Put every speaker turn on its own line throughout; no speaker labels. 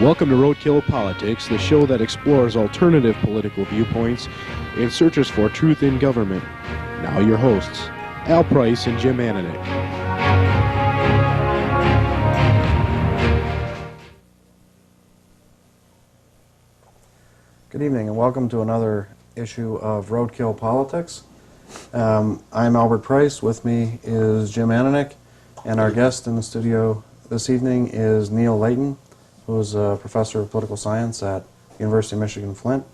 Welcome to Roadkill Politics, the show that explores alternative political viewpoints and searches for truth in government. Now your hosts, Al Price and Jim Ananick.
Good evening and welcome to another issue of Roadkill Politics. I'm Albert Price. With me is Jim Ananick, and our guest in the studio this evening is Neil Layton, who is a professor of political science at University of Michigan Flint.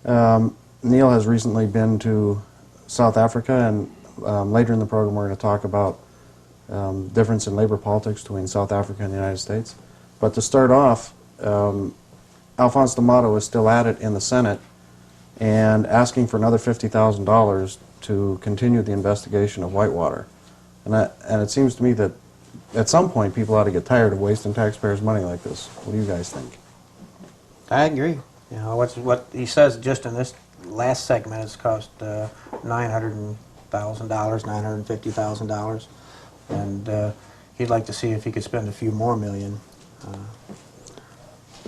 Neil has recently been to South Africa, and later in the program we're going to talk about difference in labor politics between South Africa and the United States. But to start off, Alphonse D'Amato is still at it in the Senate and asking for another $50,000 to continue the investigation of Whitewater. And it seems to me that at some point people ought to get tired of wasting taxpayers' money like this. What do you guys think?
I agree. You know, what he says just in this last segment has cost $900,000, $950,000, and he'd like to see if he could spend a few more million.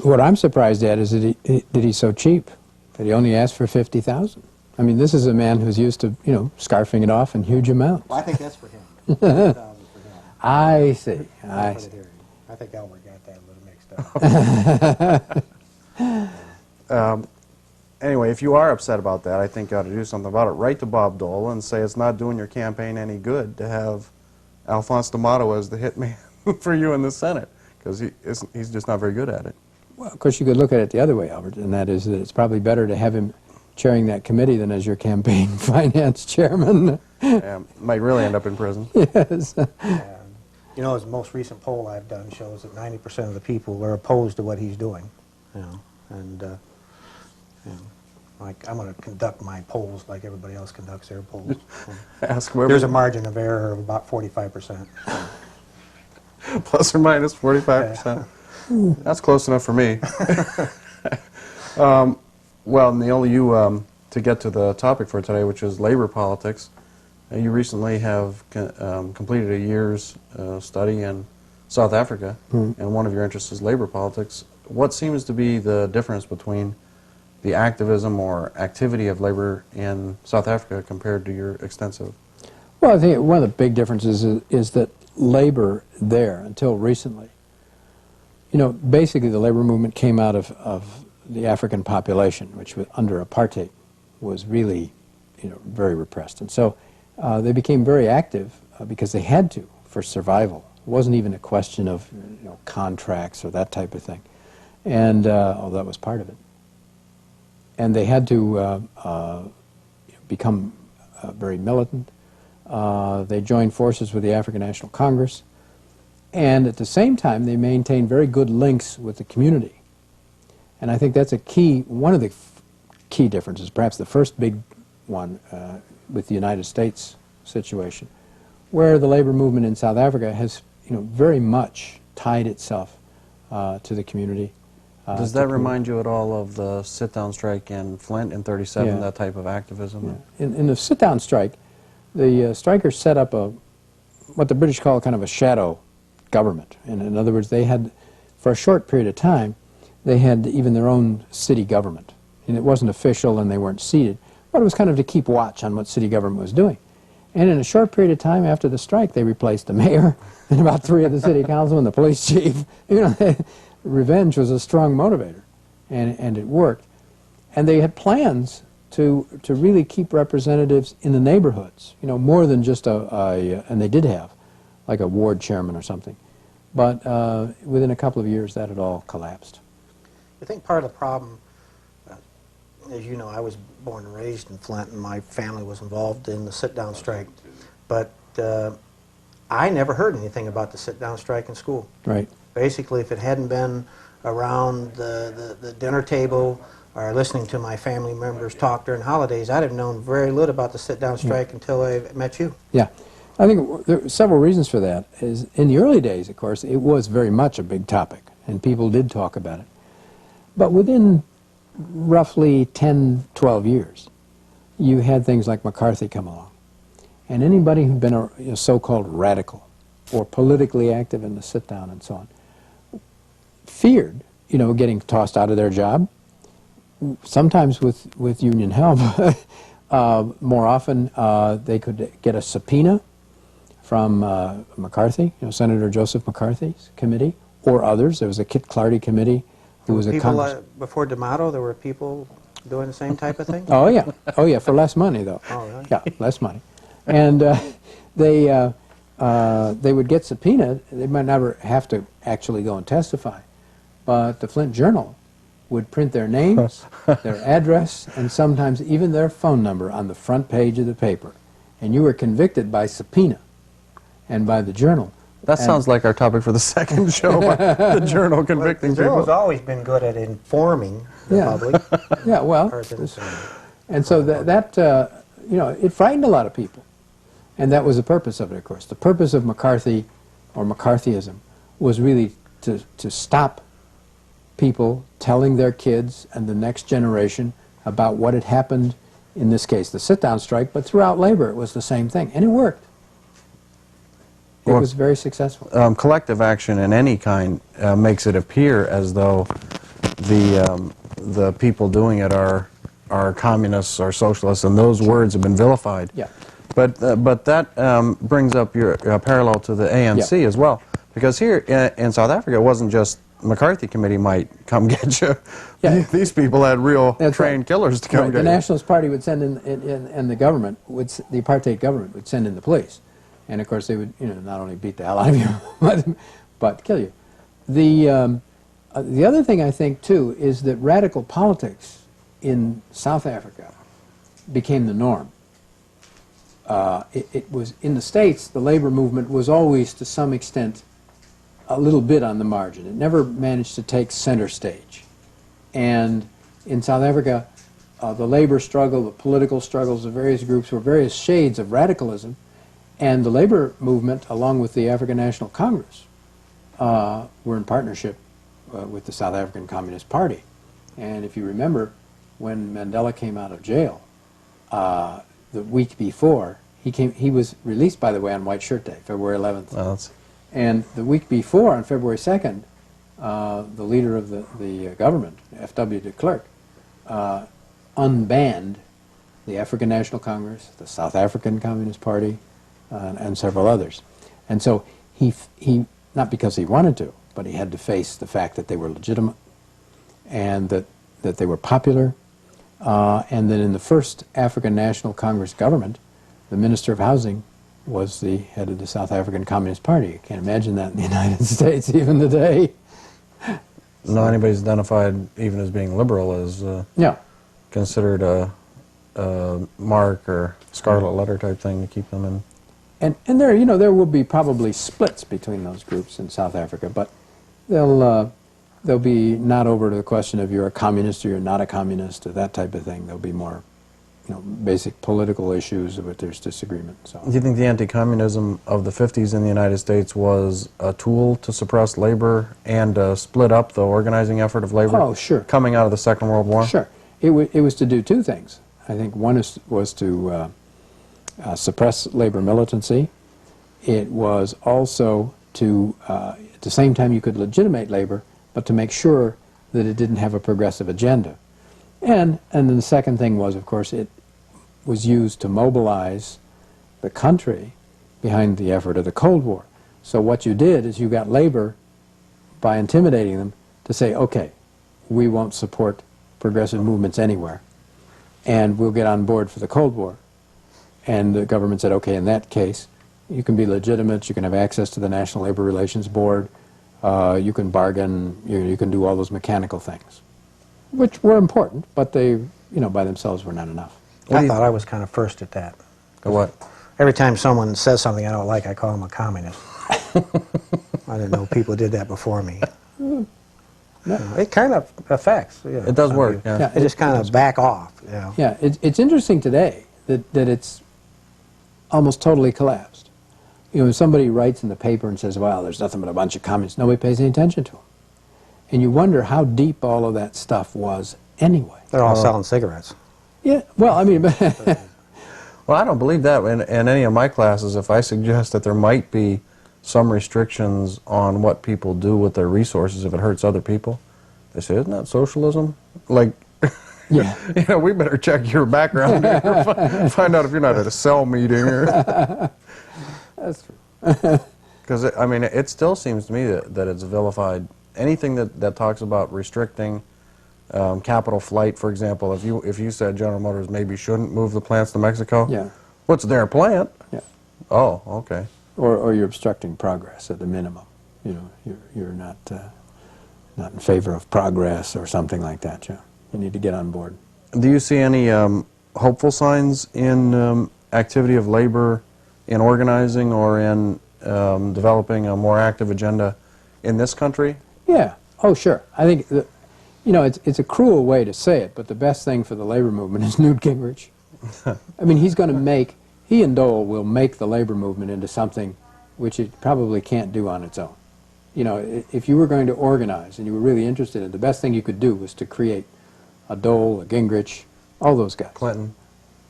What I'm surprised at is that he's so cheap, that he only asked for $50,000. I mean, this is a man who's used to, you know, scarfing it off in huge amounts.
Well, I think that's for him. $50,000 for him.
I see.
I think Albert got that a little mixed up.
Anyway, if you are upset about that, I think you ought to do something about it. Write to Bob Dole and say it's not doing your campaign any good to have Alphonse D'Amato as the hitman for you in the Senate, because he's just not very good at it.
Well, of course, you could look at it the other way, Albert, and that is that it's probably better to have him chairing that committee than as your campaign finance chairman.
Might really end up in prison.
Yes.
You know, his most recent poll I've done shows that 90% of the people are opposed to what he's doing. You know, and you know, like I'm going to conduct my polls like everybody else conducts their polls.
Ask whoever.
There's a margin of error of about 45%.
Plus or minus 45%. That's close enough for me. Well, Neil, you to get to the topic for today, which is labor politics. You recently have completed a year's study in South Africa, and one of your interests is labor politics. What seems to be the difference between the activism or activity of labor in South Africa compared to your extensive?
Well, I think one of the big differences is that labor there, until recently, you know, basically the labor movement came out of the African population, which was under apartheid was really, you know, very repressed. And so they became very active because they had to for survival. It wasn't even a question of, you know, contracts or that type of thing. And although that was part of it. And they had to become very militant. They joined forces with the African National Congress. And at the same time, they maintained very good links with the community. And I think that's a key, one of the key differences, perhaps the first big one with the United States situation, where the labor movement in South Africa has, you know, very much tied itself to the community.
Does that remind you at all of the sit-down strike in Flint in '37,
Yeah.
that type of activism?
Yeah. In the sit-down strike, the strikers set up what the British call kind of a shadow government. And in other words, they had, for a short period of time, they had even their own city government. And it wasn't official and they weren't seated, but it was kind of to keep watch on what city government was doing. And in a short period of time after the strike, they replaced the mayor and about 3 of the city councilmen, the police chief. You know, revenge was a strong motivator, and it worked. And they had plans to really keep representatives in the neighborhoods, you know, more than just and they did have, like a ward chairman or something. But within a couple of years, that had all collapsed.
I think part of the problem, as you know, I was born and raised in Flint, and my family was involved in the sit-down strike. But I never heard anything about the sit-down strike in school.
Right.
Basically, if it hadn't been around the dinner table or listening to my family members talk during holidays, I'd have known very little about the sit-down strike until I met you.
Yeah. I think there are several reasons for that. Is in the early days, of course, it was very much a big topic, and people did talk about it. But within roughly 10, 12 years, you had things like McCarthy come along. And anybody who'd been a so-called radical or politically active in the sit-down and so on feared you know, getting tossed out of their job, sometimes with union help. More often, they could get a subpoena from McCarthy, you know, Senator Joseph McCarthy's committee, or others. There was a Kit Clardy committee who was a
people
Congress.
before D'Amato, there were people doing the same type of thing?
Oh yeah, for less money though.
Oh, really?
Yeah, less money, and they would get subpoenaed. They might never have to actually go and testify, but the Flint Journal would print their names, their address, and sometimes even their phone number on the front page of the paper, and you were convicted by subpoena and by the Journal.
That sounds like our topic for the second show, the Journal convicting
The Journal's
people.
always been good at informing the
Yeah.
public.
Yeah, well,
Or citizens.
and so that you know, it frightened a lot of people, and that was the purpose of it. Of course, the purpose of McCarthy or McCarthyism was really to stop people telling their kids and the next generation about what had happened. In this case, the sit-down strike, but throughout labor, it was the same thing, and it worked. It
Well,
was very successful.
Collective action in any kind makes it appear as though the people doing it are communists or socialists, and those words have been vilified.
Yeah.
But that brings up your parallel to the ANC as well, because here in South Africa, it wasn't just McCarthy committee might come get you.
Yeah.
These people had real
That's
trained
right.
killers to come
Right,
get
the
you.
Nationalist Party would send in, and the government would, the apartheid government would send in the police, and of course they would, you know, not only beat the hell out of you, but kill you. The other thing I think too is that radical politics in South Africa became the norm. It was in the States. The labor movement was always, to some extent, a little bit on the margin. It never managed to take center stage. And in South Africa, the labor struggle, the political struggles of various groups were various shades of radicalism, and the labor movement, along with the African National Congress, were in partnership with the South African Communist Party. And if you remember, when Mandela came out of jail, the week before, he was released, by the way, on White Shirt Day, February 11th.
Well, that's-
And the week before, on February 2nd, the leader of the government, F.W. de Klerk, unbanned the African National Congress, the South African Communist Party, and several others. And so he, not because he wanted to, but he had to face the fact that they were legitimate and that they were popular, and that in the first African National Congress government, the Minister of Housing was the head of the South African Communist Party. You can't imagine that in the United States even today.
No, anybody's identified even as being liberal is
Yeah.
considered a mark or scarlet letter type thing to keep them in.
And there, you know, there will be probably splits between those groups in South Africa, but they'll be not over to the question of you're a communist or you're not a communist or that type of thing. There'll be more, you know, basic political issues of which there's disagreement. So.
Do you think the anti-communism of the 50s in the United States was a tool to suppress labor and split up the organizing effort of labor?
Oh, sure.
Coming out of the Second World War?
Sure. It was to do two things. I think one was to suppress labor militancy. It was also to, at the same time you could legitimate labor, but to make sure that it didn't have a progressive agenda. And then the second thing was, of course, it was used to mobilize the country behind the effort of the Cold War. So what you did is you got labor, by intimidating them, to say, okay, we won't support progressive movements anywhere, and we'll get on board for the Cold War. And the government said, okay, in that case, you can be legitimate, you can have access to the National Labor Relations Board, you can bargain, you can do all those mechanical things, which were important, but they, you know, by themselves were not enough.
I thought I was kind of first at that.
What?
Every time someone says something I don't like, I call them a communist. I didn't know people did that before me. It kind of affects. You know,
It does
some
work,
you.
yeah.
Yeah,
They just kind of back off. You know.
Yeah, it's interesting today that it's almost totally collapsed. You know, when somebody writes in the paper and says, well, there's nothing but a bunch of communists, nobody pays any attention to them. And you wonder how deep all of that stuff was anyway.
They're all selling cigarettes.
Yeah, well, I mean,
Well, I don't believe that in any of my classes. If I suggest that there might be some restrictions on what people do with their resources if it hurts other people, they say, isn't that socialism? Like,
Yeah.
you know, we better check your background here, find out if you're not at a cell meeting.
That's true.
Because, I mean, it still seems to me that it's vilified. Anything that talks about restricting capital flight, for example, if you said General Motors maybe shouldn't move the plants to Mexico,
Yeah.
what's their plant?
Yeah.
Oh, okay.
Or you're obstructing progress at the minimum. You know, you're not in favor of progress or something like that. Yeah. You need to get on board.
Do you see any hopeful signs in activity of labor in organizing or in developing a more active agenda in this country?
Yeah. Oh, sure. I think you know, it's a cruel way to say it, but the best thing for the labor movement is Newt Gingrich. I mean, he and Dole will make the labor movement into something which it probably can't do on its own. You know, if you were going to organize and you were really interested in it, the best thing you could do was to create a Dole, a Gingrich, all those guys.
Clinton.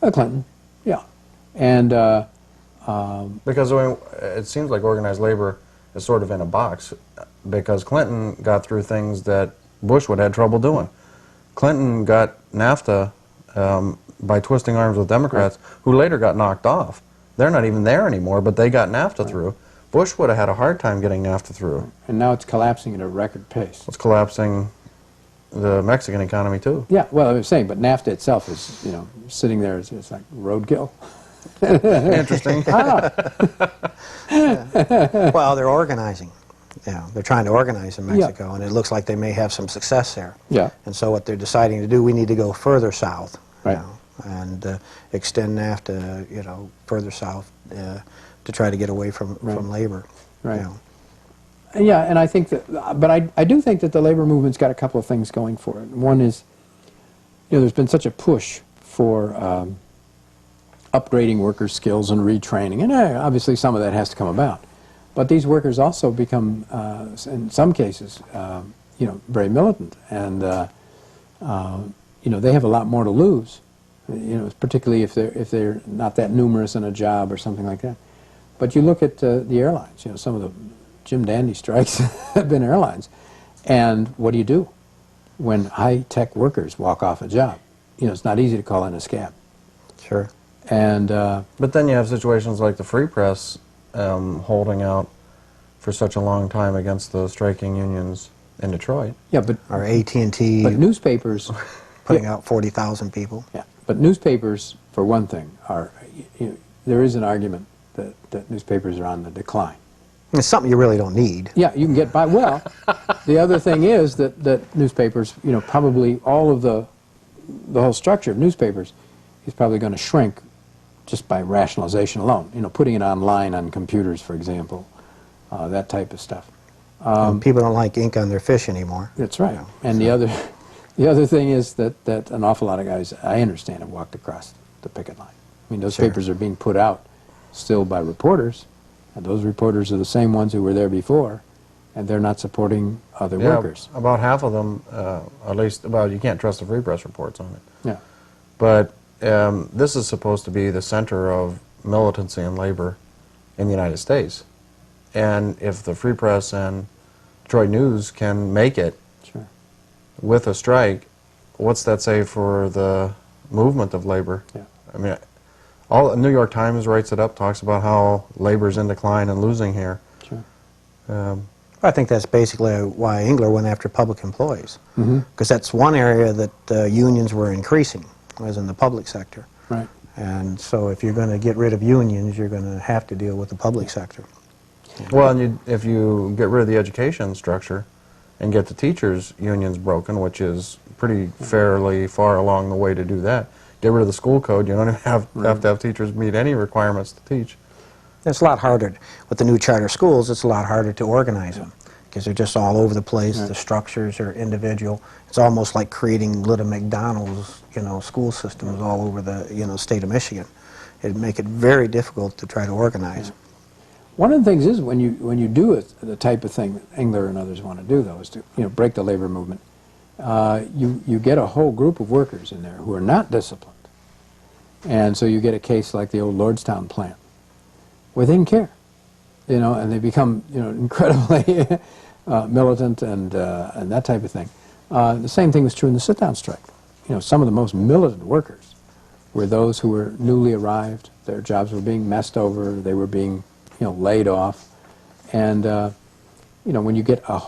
Clinton, yeah. And
Because I mean, it seems like organized labor is sort of in a box, because Clinton got through things that Bush would have had trouble doing. Clinton got NAFTA by twisting arms with Democrats, who later got knocked off. They're not even there anymore, but they got NAFTA through. Bush would have had a hard time getting NAFTA through.
and now it's collapsing at a record pace.
It's collapsing the Mexican economy, too.
Yeah, well, I was saying, but NAFTA itself is, you know, sitting there, it's like roadkill.
Interesting.
Well, they're organizing. Yeah, they're trying to organize in Mexico, and it looks like they may have some success there.
Yeah.
And so what they're deciding to do, we need to go further south,
Right.
and extend NAFTA, you know, further south to try to get away from labor.
Right.
You know.
Yeah, and I think that, but I do think that the labor movement's got a couple of things going for it. One is, you know, there's been such a push for upgrading workers' skills and retraining, and obviously some of that has to come about. But these workers also become, in some cases, you know, very militant, and you know, they have a lot more to lose. You know, particularly if they're not that numerous in a job or something like that. But you look at the airlines. You know, some of the Jim Dandy strikes have been airlines, and what do when high-tech workers walk off a job? You know, it's not easy to call in a scab.
Sure.
And
But then you have situations like the Free Press holding out for such a long time against the striking unions in Detroit.
yeah, but
Or AT&T
newspapers,
putting out 40,000 people.
yeah, but newspapers, for one thing, are, you know, there is an argument that newspapers are on the decline.
It's something you really don't need.
Yeah, you can get by. Well, the other thing is that newspapers, you know, probably all of the whole structure of newspapers is probably going to shrink just by rationalization alone. You know, putting it online on computers, for example, that type of stuff.
People don't like ink on their fish anymore.
That's right.
You know,
And the other thing is that an awful lot of guys, I understand, have walked across the picket line. I mean, those
Sure.
papers are being put out still by reporters, and those reporters are the same ones who were there before, and they're not supporting other workers.
About half of them, at least, well, you can't trust the Free Press reports on it.
Yeah.
But this is supposed to be the center of militancy and labor in the United States. And if the Free Press and Detroit News can make it
Sure.
with a strike, what's that say for the movement of labor?
Yeah.
I mean, all New York Times writes it up, talks about how labor's in decline and losing here.
Sure.
I think that's basically why Engler went after public employees,
Mm-hmm.
because that's one area that unions were increasing, was in the public sector.
Right.
And so if you're going to get rid of unions, you're going to have to deal with the public sector.
Well, and if you get rid of the education structure and get the teachers' unions broken, which is pretty fairly far along the way to do that, get rid of the school code, you don't even have to have teachers meet any requirements to teach.
It's a lot harder. With the new charter schools, it's a lot harder to organize them, because they're just all over the place. The structures are individual. It's almost like creating little McDonald's, you know, school systems all over the, you know, state of Michigan. It'd make it very difficult to try to organize.
One of the things is when you do it, the type of thing that Engler and others want to do, though, is to, you know, break the labor movement. You get a whole group of workers in there who are not disciplined, and so you get a case like the old Lordstown plant, where they didn't care, you know, and they become, you know, incredibly militant and that type of thing. The same thing was true in the sit-down strike. You know, some of the most militant workers were those who were newly arrived. Their jobs were being messed over. They were being, laid off. And, when you get a